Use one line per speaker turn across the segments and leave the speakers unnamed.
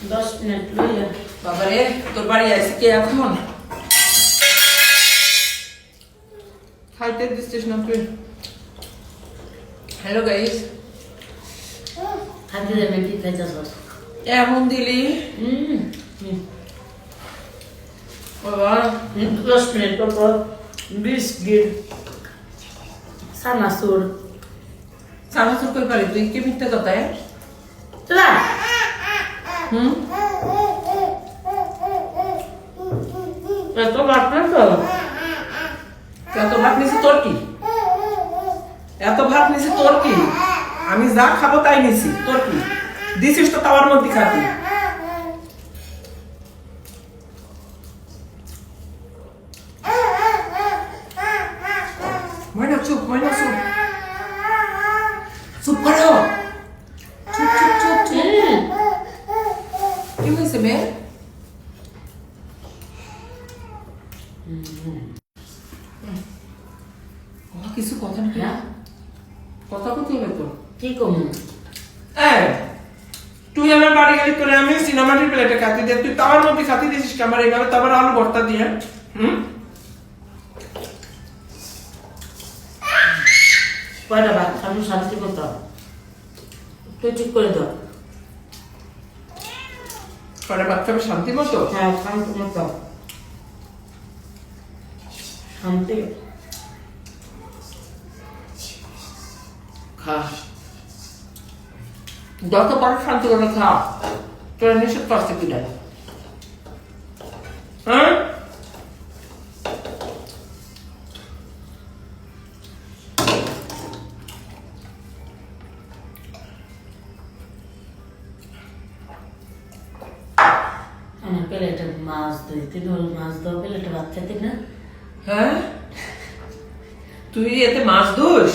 10 minute লইয়া
বাবারে তোর বাড়ি আসি কে এখন খাইতে দিচ্ছিস না তুই হ্যালো গাইস
খাইতে দেবে কি খাইতেছ
এমন দিলি বাবা
10 মিনিট পর বিস্কিট সানাসুর
সানাসুর কই পারি তুই কি মিথ্যা কথা
চলা এত বাপরে তো
এত ভাত নিছি তোর কি এত ভাত নিছি তোর কি আমি যা খাবো তাই নিছি তোর কি দিছিস তো তাওয়ার মধ্যে খাতি ময়না চুপ চুপ করো চুপ কি হয়েছে মেয়ে কিছু কথা নাকি কথা বলতে হবে তো
কি কমু
তুই আমার বাড়ি গেলি করে আমি সিনেমাটির প্লেটে খাতি দিয়ে তুই তাওয়ার মধ্যে খাতি দিয়েছিস কি আমার এইভাবে তারপর আলু ভর্তা দিয়ে
কয়টা ভাত আমি শান্তি মতো তুই ঠিক করে দাও
পরে ভাত খাবে শান্তি মতো
হ্যাঁ শান্তি মতো শান্তি
খা যত পারো শান্তি করে খা তোরা নিষেধ করছে কি দেয় হ্যাঁ
আমার প্লেটে মাছ দুই তিন হল মাছ দাও প্লেটে ভাত খেতে না
হ্যাঁ তুই এতে মাছ দোষ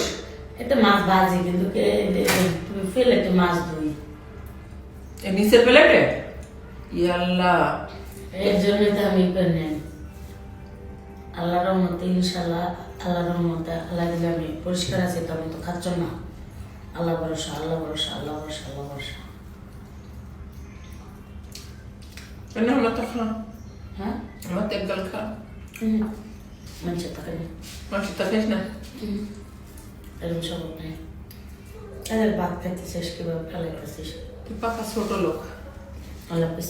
এটা মাছ ভাজি কিন্তু তুমি প্লেটে মাছ দুই
নিচের প্লেটে ইয়াল্লাহ
এর জন্যই তো আমি নেই আল্লাহর রহমতে ইনশাল্লাহ আল্লাহর রহমতে আল্লাহ দিলে আমি পরিষ্কার আছি তো আমি তো খাচ্ছ না আল্লাহ ভরসা আল্লাহ ভরসা আল্লাহ ভরসা আল্লাহ ভরসা
কেন হলো তো খা
হ্যাঁ
আমার তেল খা
মানুষের টাকা নেই
মাছ তো খাইস না
এরকম সব নেই এদের ভাত খাইতে শেষ কিভাবে ফেলাইতেছিস
তুই পাকা ছোট লোক
আল্লাহ হাফিজ